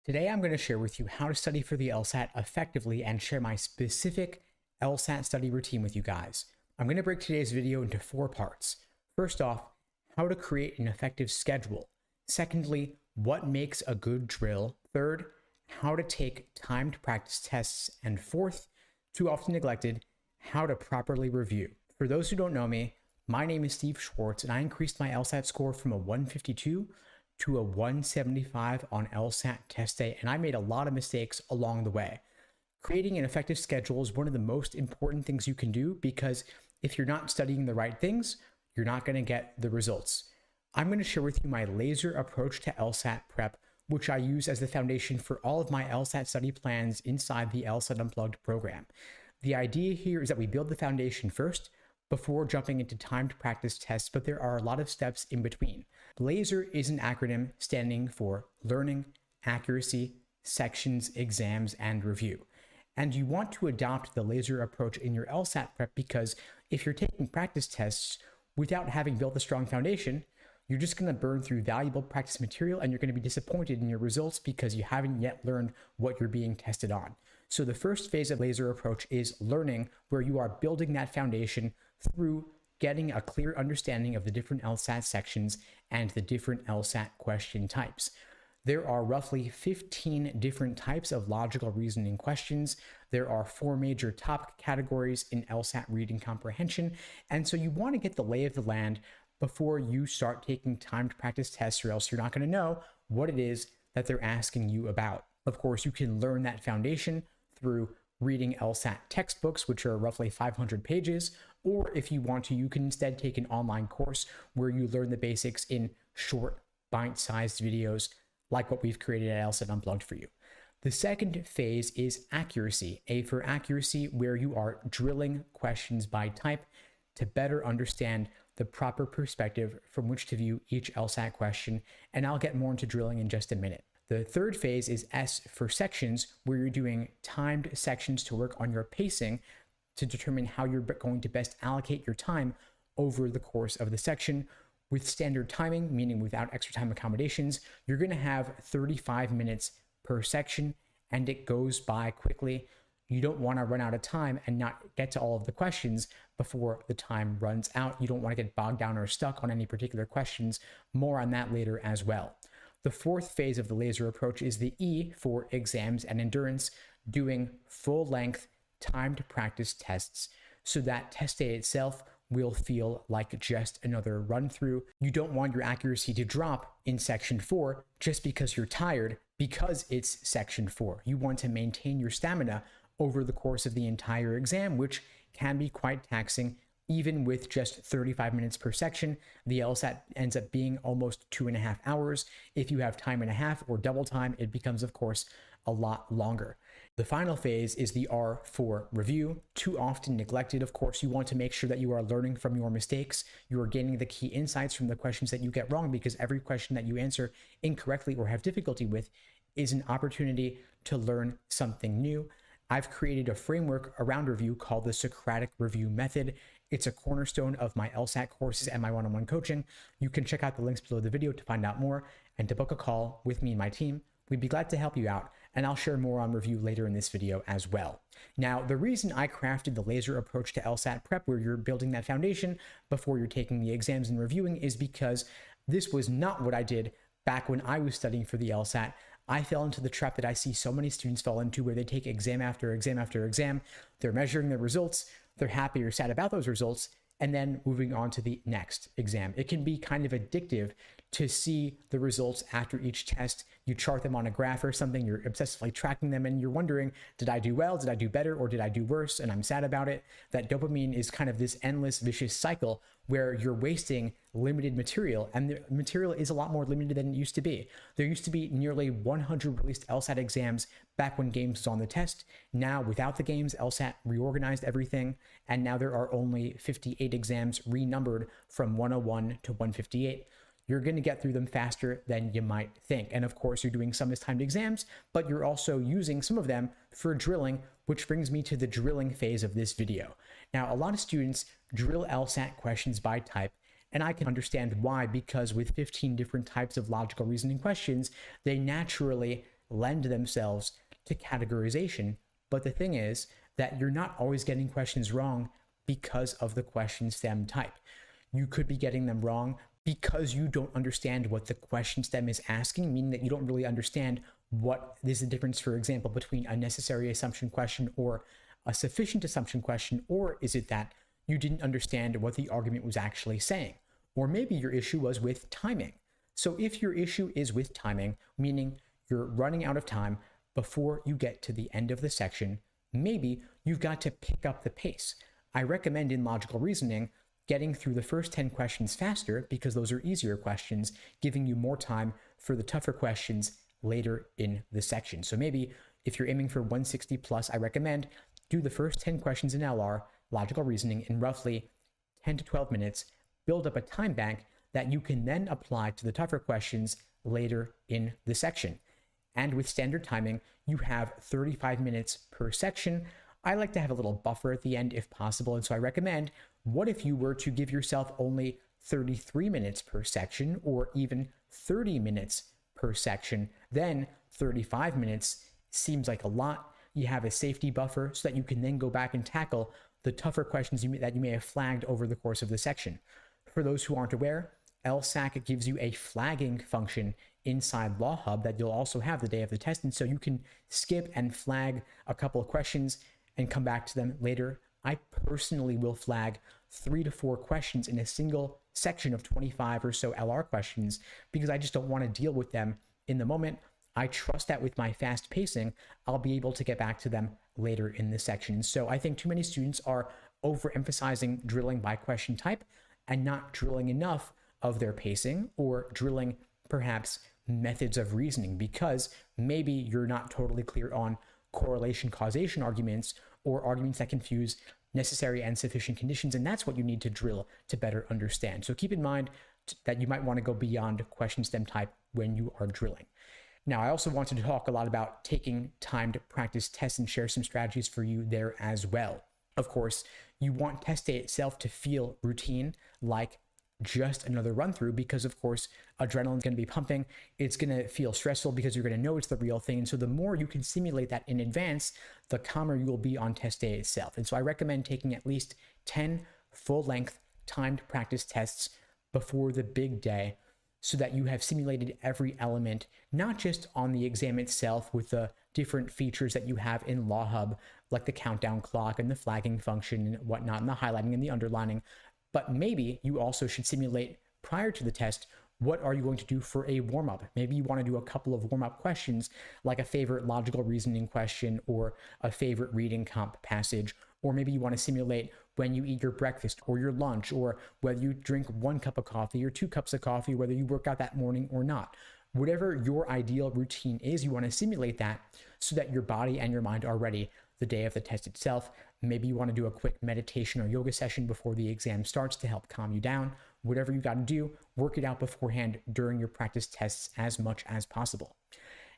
Today, I'm going to share with you how to study for the LSAT effectively and share my specific LSAT study routine with you guys. I'm going to break today's video into 4 parts. First off, how to create an effective schedule. Secondly, what makes a good drill. Third, how to take timed practice tests. And fourth, too often neglected, how to properly review. For those who don't know me, my name is Steve Schwartz, and I increased my LSAT score from a 152 to a 175 on LSAT test day, and I made a lot of mistakes along the way. Creating an effective schedule is one of the most important things you can do, because if you're not studying the right things, you're not going to get the results. I'm going to share with you my laser approach to LSAT prep, which I use as the foundation for all of my LSAT study plans inside the LSAT Unplugged program. The idea here is that we build the foundation first before jumping into timed practice tests, but there are a lot of steps in between. LASER is an acronym standing for Learning, Accuracy, Sections, Exams, and Review. And you want to adopt the LASER approach in your LSAT prep, because if you're taking practice tests without having built a strong foundation, you're just going to burn through valuable practice material, and you're going to be disappointed in your results because you haven't yet learned what you're being tested on. So the first phase of LASER approach is learning, where you are building that foundation through getting a clear understanding of the different LSAT sections and the different LSAT question types. There are roughly 15 different types of logical reasoning questions. There are 4 major topic categories in LSAT reading comprehension. And so you want to get the lay of the land before you start taking timed practice tests, or else you're not going to know what it is that they're asking you about. Of course, you can learn that foundation through reading LSAT textbooks, which are roughly 500 pages, or if you want to, you can instead take an online course where you learn the basics in short, bite-sized videos like what we've created at LSAT Unplugged for you. The second phase is accuracy, A for accuracy, where you are drilling questions by type to better understand the proper perspective from which to view each LSAT question, and I'll get more into drilling in just a minute. The third phase is S for sections, where you're doing timed sections to work on your pacing to determine how you're going to best allocate your time over the course of the section. With standard timing, meaning without extra time accommodations, you're going to have 35 minutes per section, and it goes by quickly. You don't want to run out of time and not get to all of the questions before the time runs out. You don't want to get bogged down or stuck on any particular questions. More on that later as well. The fourth phase of the LASER approach is the E for exams and endurance, doing full-length timed practice tests so that test day itself will feel like just another run through. You don't want your accuracy to drop in section 4 just because you're tired, because it's section 4. You want to maintain your stamina over the course of the entire exam, which can be quite taxing. Even with just 35 minutes per section, the LSAT ends up being almost 2.5 hours. If you have time and a half or double time, it becomes, of course, a lot longer. The final phase is the R for review, too often neglected. Of course, you want to make sure that you are learning from your mistakes. You are gaining the key insights from the questions that you get wrong, because every question that you answer incorrectly or have difficulty with is an opportunity to learn something new. I've created a framework around review called the Socratic Review Method. It's a cornerstone of my LSAT courses and my one-on-one coaching. You can check out the links below the video to find out more and to book a call with me and my team. We'd be glad to help you out, and I'll share more on review later in this video as well. Now, the reason I crafted the LASER approach to LSAT prep, where you're building that foundation before you're taking the exams and reviewing, is because this was not what I did back when I was studying for the LSAT. I fell into the trap that I see so many students fall into, where they take exam after exam after exam. They're measuring their results, they're happy or sad about those results, and then moving on to the next exam. It can be kind of addictive to see the results after each test. You chart them on a graph or something, you're obsessively tracking them, and you're wondering, did I do well, did I do better, or did I do worse, and I'm sad about it. That dopamine is kind of this endless vicious cycle where you're wasting limited material, and the material is a lot more limited than it used to be. There used to be nearly 100 released LSAT exams back when games was on the test. Now, without the games, LSAT reorganized everything, and now there are only 58 exams renumbered from 101 to 158. You're going to get through them faster than you might think. And of course, you're doing some as timed exams, but you're also using some of them for drilling, which brings me to the drilling phase of this video. Now, a lot of students drill LSAT questions by type, and I can understand why, because with 15 different types of logical reasoning questions, they naturally lend themselves to categorization. But the thing is that you're not always getting questions wrong because of the question stem type. You could be getting them wrong because you don't understand what the question stem is asking, meaning that you don't really understand what is the difference, for example, between a necessary assumption question or a sufficient assumption question, or is it that you didn't understand what the argument was actually saying? Or maybe your issue was with timing. So if your issue is with timing, meaning you're running out of time before you get to the end of the section, maybe you've got to pick up the pace. I recommend in logical reasoning getting through the first 10 questions faster because those are easier questions, giving you more time for the tougher questions later in the section. So maybe if you're aiming for 160 plus, I recommend do the first 10 questions in LR, logical reasoning, in roughly 10 to 12 minutes, build up a time bank that you can then apply to the tougher questions later in the section. And with standard timing, you have 35 minutes per section. I like to have a little buffer at the end if possible, and so I recommend, what if you were to give yourself only 33 minutes per section, or even 30 minutes per section? Then 35 minutes seems like a lot. You have a safety buffer so that you can then go back and tackle the tougher questions that you may have flagged over the course of the section. For those who aren't aware, LSAT gives you a flagging function inside Law Hub that you'll also have the day of the test, and so you can skip and flag a couple of questions and come back to them later. I personally will flag 3 to 4 questions in a single section of 25 or so LR questions because I just don't want to deal with them in the moment. I trust that with my fast pacing, I'll be able to get back to them later in the section. So I think too many students are overemphasizing drilling by question type and not drilling enough of their pacing, or drilling perhaps methods of reasoning, because maybe you're not totally clear on correlation causation arguments or arguments that confuse necessary and sufficient conditions, and that's what you need to drill to better understand. So keep in mind that you might want to go beyond question stem type when you are drilling. Now, I also wanted to talk a lot about taking time to practice tests and share some strategies for you there as well. Of course, you want test day itself to feel routine, like just another run through, because of course adrenaline's going to be pumping. It's going to feel stressful because you're going to know it's the real thing. And so the more you can simulate that in advance, the calmer you will be on test day itself. And so I recommend taking at least 10 full length timed practice tests before the big day, so that you have simulated every element, not just on the exam itself with the different features that you have in Law Hub, like the countdown clock and the flagging function and whatnot, and the highlighting and the underlining, but maybe you also should simulate prior to the test, what are you going to do for a warm-up? Maybe you want to do a couple of warm-up questions, like a favorite logical reasoning question or a favorite reading comp passage, or maybe you want to simulate when you eat your breakfast or your lunch, or whether you drink 1 cup of coffee or 2 cups of coffee, whether you work out that morning or not. Whatever your ideal routine is, you want to simulate that so that your body and your mind are ready the day of the test itself. Maybe you want to do a quick meditation or yoga session before the exam starts to help calm you down. Whatever you got to do, work it out beforehand during your practice tests as much as possible.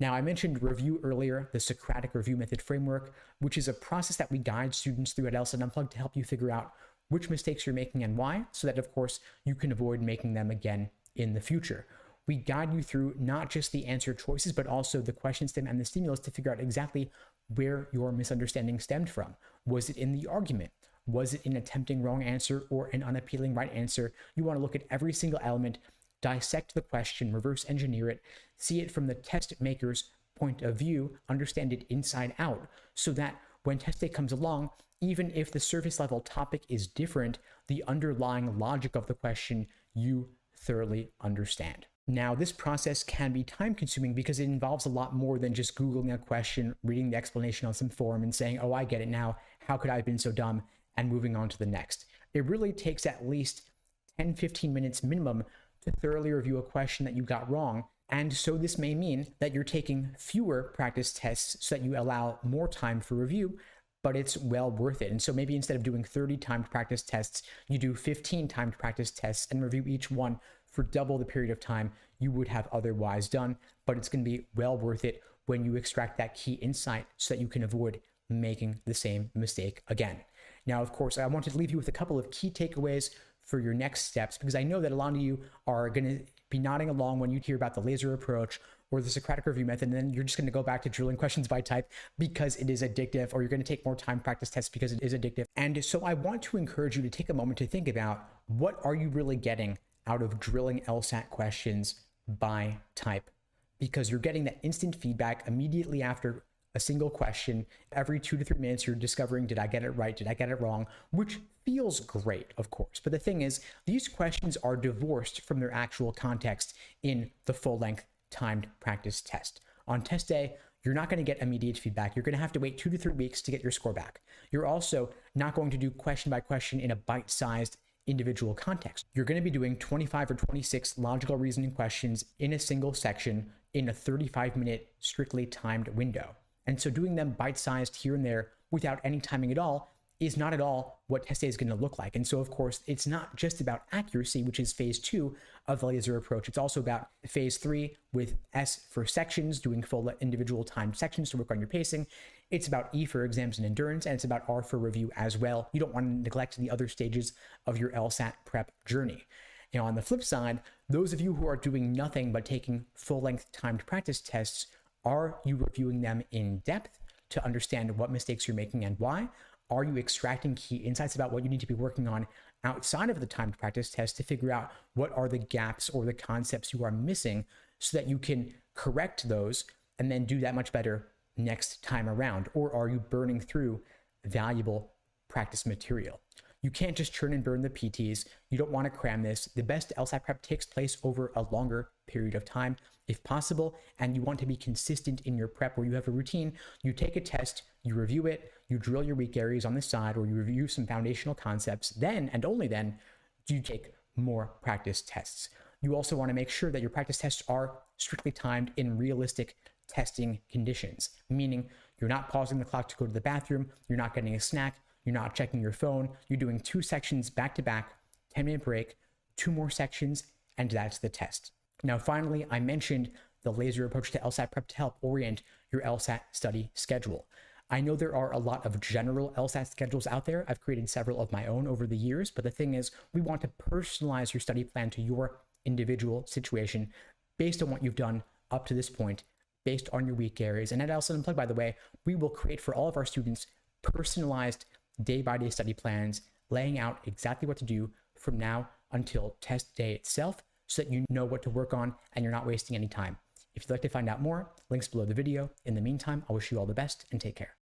Now, I mentioned review earlier, the Socratic review method framework, which is a process that we guide students through at LSAT Unplugged to help you figure out which mistakes you're making and why, so that, of course, you can avoid making them again in the future. We guide you through not just the answer choices, but also the question stem and the stimulus to figure out exactly where your misunderstanding stemmed from. Was it in the argument? Was it in attempting wrong answer or an unappealing right answer? You want to look at every single element, dissect the question, reverse engineer it, see it from the test maker's point of view, understand it inside out, so that when test day comes along, even if the surface level topic is different, the underlying logic of the question you thoroughly understand. Now, this process can be time consuming because it involves a lot more than just Googling a question, reading the explanation on some forum and saying, oh, I get it now, how could I have been so dumb, and moving on to the next. It really takes at least 10-15 minutes minimum to thoroughly review a question that you got wrong. And so this may mean that you're taking fewer practice tests so that you allow more time for review, but it's well worth it. And so maybe instead of doing 30 timed practice tests, you do 15 timed practice tests and review each one for double the period of time you would have otherwise done, but it's going to be well worth it when you extract that key insight so that you can avoid making the same mistake again. Now, of course, I wanted to leave you with a couple of key takeaways for your next steps, because I know that a lot of you are going to be nodding along when you hear about the laser approach, or the Socratic review method, and then you're just going to go back to drilling questions by type because it is addictive, or you're going to take more time practice tests because it is addictive. And so I want to encourage you to take a moment to think about, what are you really getting out of drilling LSAT questions by type? Because you're getting that instant feedback immediately after a single question. Every 2 to 3 minutes, you're discovering, did I get it right? Did I get it wrong? Which feels great, of course. But the thing is, these questions are divorced from their actual context in the full-length timed practice test. On test day, you're not going to get immediate feedback. You're going to have to wait 2 to 3 weeks to get your score back. You're also not going to do question by question in a bite-sized individual context. You're going to be doing 25 or 26 logical reasoning questions in a single section in a 35-minute strictly timed window. And so doing them bite-sized here and there without any timing at all is not at all what test day is going to look like. And so, of course, it's not just about accuracy, which is phase 2 of the laser approach. It's also about phase 3 with S for sections, doing full individual timed sections to work on your pacing. It's about E for exams and endurance, and it's about R for review as well. You don't want to neglect the other stages of your LSAT prep journey. Now, on the flip side, those of you who are doing nothing but taking full-length timed practice tests, are you reviewing them in depth to understand what mistakes you're making and why? Are you extracting key insights about what you need to be working on outside of the timed practice test to figure out what are the gaps or the concepts you are missing so that you can correct those and then do that much better next time around? Or are you burning through valuable practice material? You can't just churn and burn the PTs. You don't want to cram this. The best LSAT prep takes place over a longer period of time, if possible, and you want to be consistent in your prep where you have a routine. You take a test, you review it, you drill your weak areas on the side, or you review some foundational concepts. Then, and only then, do you take more practice tests. You also want to make sure that your practice tests are strictly timed in realistic testing conditions, meaning you're not pausing the clock to go to the bathroom, you're not getting a snack, you're not checking your phone, you're doing 2 sections back to back, 10-minute break, 2 more sections, and that's the test. Now, finally, I mentioned the laser approach to LSAT prep to help orient your LSAT study schedule. I know there are a lot of general LSAT schedules out there. I've created several of my own over the years, but the thing is, we want to personalize your study plan to your individual situation based on what you've done up to this point, based on your weak areas. And at LSAT Unplugged, by the way, we will create for all of our students personalized day-by-day study plans, laying out exactly what to do from now until test day itself so that you know what to work on and you're not wasting any time. If you'd like to find out more, links below the video. In the meantime, I wish you all the best and take care.